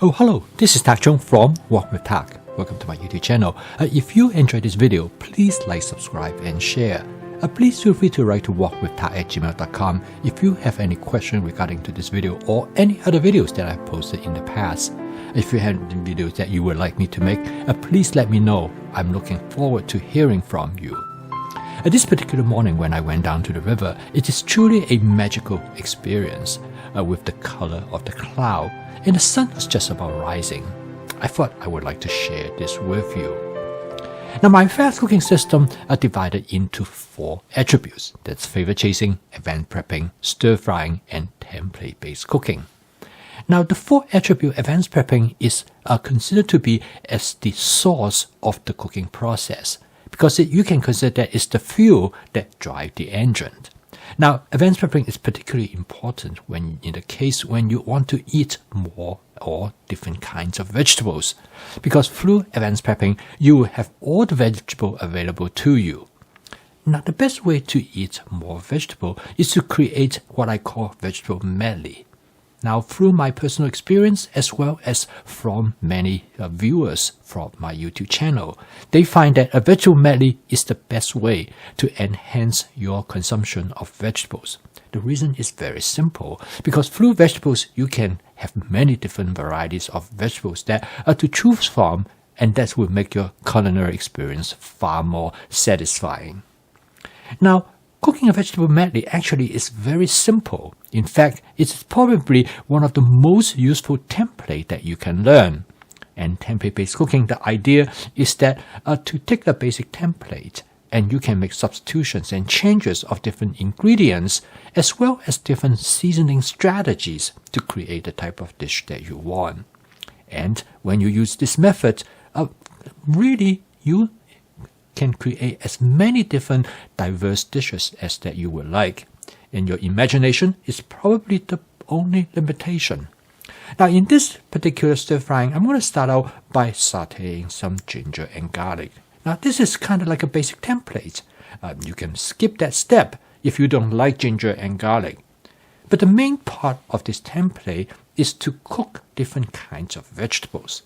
Oh, hello, this is Tak Chung from Walk with Tak. Welcome to my YouTube channel. If you enjoyed this video, please like, subscribe and share. Please feel free to write to walkwithtak@gmail.com if you have any question regarding to this video or any other videos that I've posted in the past. If you have any videos that you would like me to make, please let me know. I'm looking forward to hearing from you. This particular morning when I went down to the river, it is truly a magical experience with the color of the cloud, and the sun was just about rising. I thought I would like to share this with you. Now, my fast cooking system are divided into 4 attributes. That's flavor chasing, advanced prepping, stir frying, and template-based cooking. Now, the 4 attribute advanced prepping is considered to be as the source of the cooking process, because you can consider that it's the fuel that drives the engine. Now, advanced prepping is particularly important when you want to eat more or different kinds of vegetables, because through advanced prepping, you will have all the vegetable available to you. Now, the best way to eat more vegetable is to create what I call vegetable medley. Now, through my personal experience as well as from many viewers from my YouTube channel, they find that a vegetable medley is the best way to enhance your consumption of vegetables. The reason is very simple, because through vegetables you can have many different varieties of vegetables that are to choose from, and that will make your culinary experience far more satisfying. Now, cooking a vegetable medley actually is very simple. In fact, it's probably one of the most useful templates that you can learn. And template-based cooking, the idea is that to take a basic template and you can make substitutions and changes of different ingredients as well as different seasoning strategies to create the type of dish that you want. And when you use this method, really you can create as many different diverse dishes as that you would like. And your imagination is probably the only limitation. Now, in this particular stir frying, I'm going to start out by sauteing some ginger and garlic. Now, this is kind of like a basic template. You can skip that step if you don't like ginger and garlic. But the main part of this template is to cook different kinds of vegetables.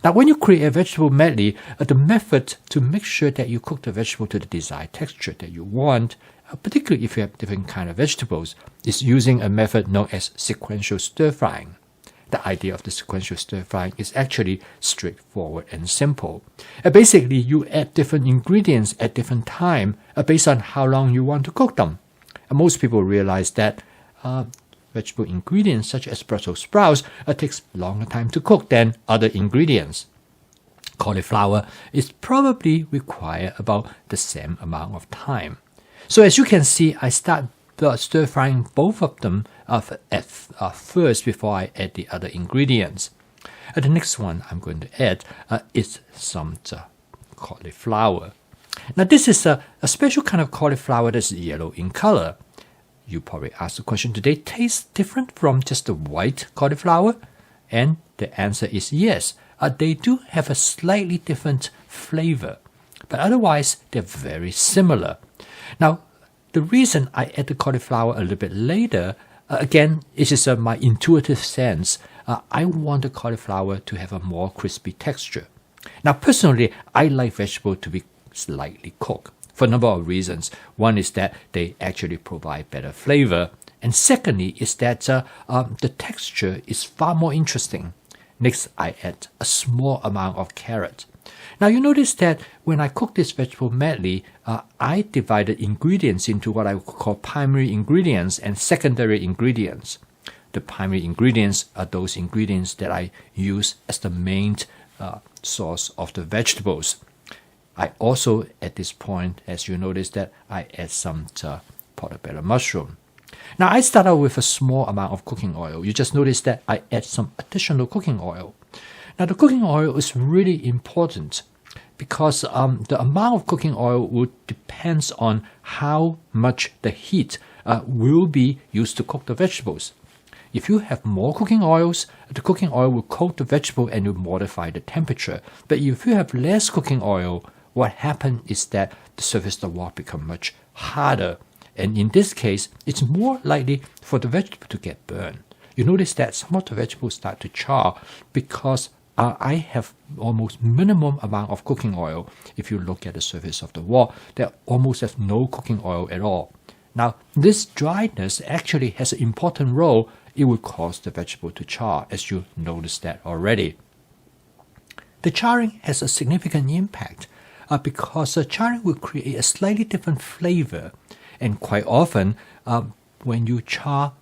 Now, when you create a vegetable medley, the method to make sure that you cook the vegetable to the desired texture that you want, particularly if you have different kinds of vegetables, is using a method known as sequential stir frying. The idea of the sequential stir frying is actually straightforward and simple. Basically, you add different ingredients at different time based on how long you want to cook them. Most people realize that vegetable ingredients such as Brussels sprouts takes longer time to cook than other ingredients. Cauliflower is probably require about the same amount of time. So as you can see, I start stir frying both of them at first before I add the other ingredients. The next one I'm going to add is some cauliflower. Now, this is a special kind of cauliflower that's yellow in color. You probably ask the question, do they taste different from just the white cauliflower? And the answer is yes. They do have a slightly different flavor, but otherwise they're very similar. Now, the reason I add the cauliflower a little bit later, again, is just my intuitive sense. I want the cauliflower to have a more crispy texture. Now, personally, I like vegetable to be slightly cooked for a number of reasons. One is that they actually provide better flavor. And secondly is that the texture is far more interesting. Next, I add a small amount of carrot. Now, you notice that when I cook this vegetable medley, I divided ingredients into what I would call primary ingredients and secondary ingredients. The primary ingredients are those ingredients that I use as the main source of the vegetables. I also, at this point, as you notice, that I add some portobello mushroom. Now, I start out with a small amount of cooking oil. You just notice that I add some additional cooking oil. Now, the cooking oil is really important because the amount of cooking oil will depends on how much the heat will be used to cook the vegetables. If you have more cooking oils, the cooking oil will coat the vegetable and will modify the temperature. But if you have less cooking oil, what happens is that the surface of the wok becomes much harder. And in this case, it's more likely for the vegetable to get burned. you notice that some of the vegetables start to char because I have almost minimum amount of cooking oil. If you look at the surface of the wok, there almost has no cooking oil at all. Now, this dryness actually has an important role. It will cause the vegetable to char, as you noticed that already. The charring has a significant impact because charring will create a slightly different flavor. And quite often, when you char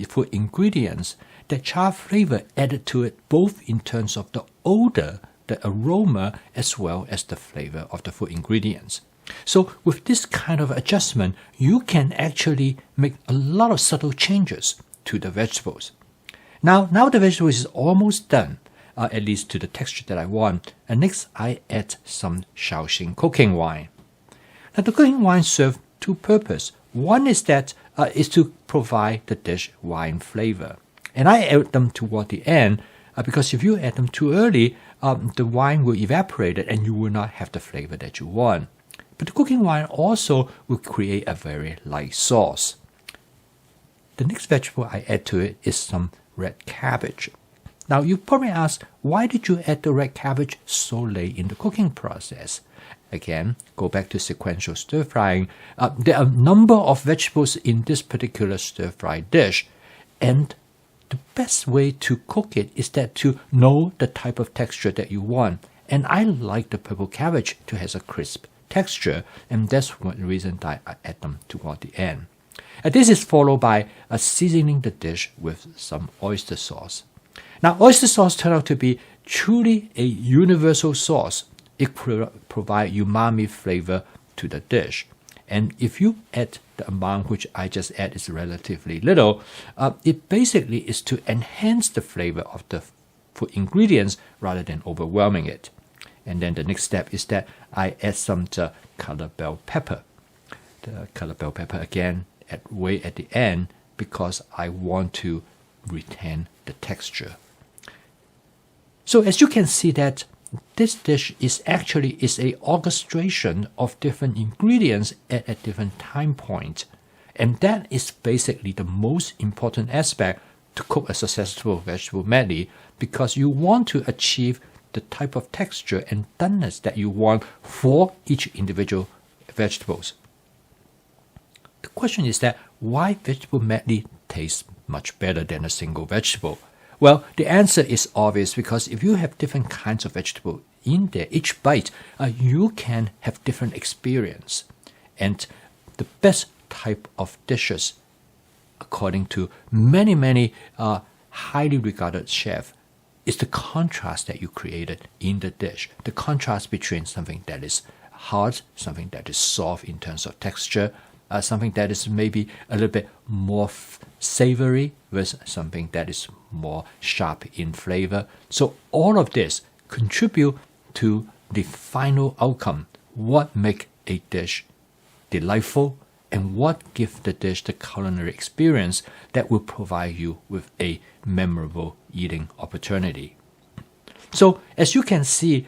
food ingredients, the char flavor added to it both in terms of the odor, the aroma, as well as the flavor of the food ingredients. So with this kind of adjustment, you can actually make a lot of subtle changes to the vegetables. Now the vegetable is almost done, at least to the texture that I want. And next, I add some Shaoxing cooking wine. Now the cooking wine serves two purposes. One is to provide the dish wine flavor. And I add them toward the end because if you add them too early, the wine will evaporate and you will not have the flavor that you want. But the cooking wine also will create a very light sauce. The next vegetable I add to it is some red cabbage. Now you probably ask, why did you add the red cabbage so late in the cooking process? Again, go back to sequential stir frying. There are a number of vegetables in this particular stir fry dish, and the best way to cook it is that to know the type of texture that you want. And I like the purple cabbage to have a crisp texture, and that's one reason that I add them toward the end. And this is followed by seasoning the dish with some oyster sauce. Now, oyster sauce turned out to be truly a universal sauce. It provides umami flavor to the dish. And if you add the amount which I just add is relatively little, it basically is to enhance the flavor of the food ingredients rather than overwhelming it. And then the next step is that I add some color bell pepper. The color bell pepper again way at the end because I want to retain the texture. So as you can see that this dish is actually an orchestration of different ingredients at a different time point. And that is basically the most important aspect to cook a successful vegetable medley because you want to achieve the type of texture and doneness that you want for each individual vegetables. The question is that why vegetable medley tastes much better than a single vegetable? Well, the answer is obvious because if you have different kinds of vegetable in there, each bite, you can have different experience. And the best type of dishes, according to many highly regarded chefs, is the contrast that you created in the dish. The contrast between something that is hard, something that is soft in terms of texture, something that is maybe a little bit more savory versus something that is more sharp in flavor. So all of this contribute to the final outcome, what make a dish delightful and what give the dish the culinary experience that will provide you with a memorable eating opportunity. So as you can see,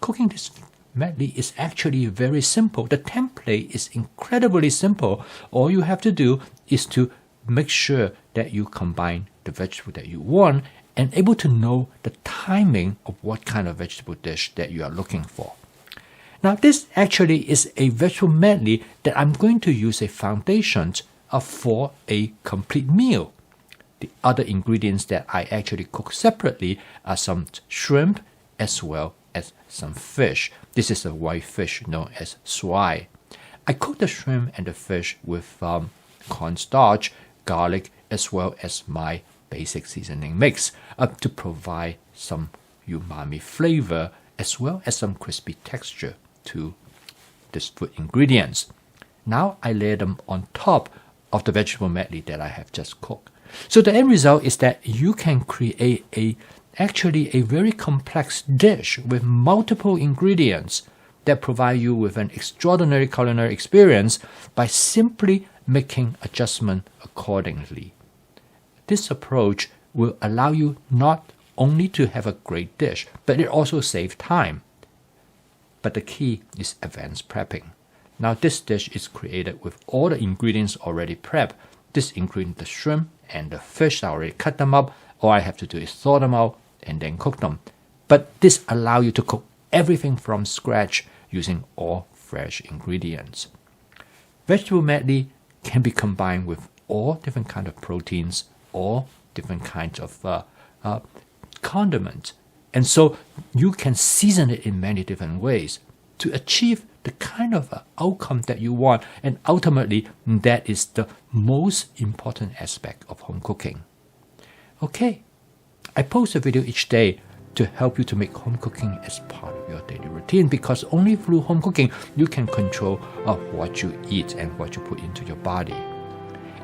cooking this medley is actually very simple. The template is incredibly simple. All you have to do is to make sure that you combine the vegetable that you want and able to know the timing of what kind of vegetable dish that you are looking for. Now this actually is a vegetable medley that I'm going to use a foundation for a complete meal. The other ingredients that I actually cook separately are some shrimp as well as some fish. This is a white fish known as swai. I cook the shrimp and the fish with cornstarch, garlic, as well as my basic seasoning mix to provide some umami flavor as well as some crispy texture to these food ingredients. Now I lay them on top of the vegetable medley that I have just cooked. So the end result is that you can create actually a very complex dish with multiple ingredients that provide you with an extraordinary culinary experience by simply making adjustment accordingly. This approach will allow you not only to have a great dish, but it also saves time. But the key is advanced prepping. Now this dish is created with all the ingredients already prepped, This includes the shrimp and the fish. I already cut them up. All I have to do is thaw them out and then cook them. But this allows you to cook everything from scratch using all fresh ingredients. Vegetable medley can be combined with all different kinds of proteins, all different kinds of condiments. And so you can season it in many different ways to achieve the kind of outcome that you want. And ultimately, that is the most important aspect of home cooking. Okay, I post a video each day to help you to make home cooking as part of your daily routine, because only through home cooking you can control what you eat and what you put into your body.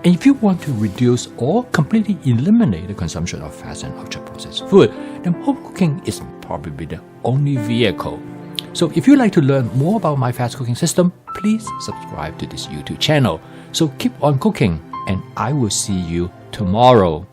And if you want to reduce or completely eliminate the consumption of fast and ultra-processed food, then home cooking is probably the only vehicle. So if you'd like to learn more about my fast cooking system, please subscribe to this YouTube channel. So keep on cooking, and I will see you tomorrow.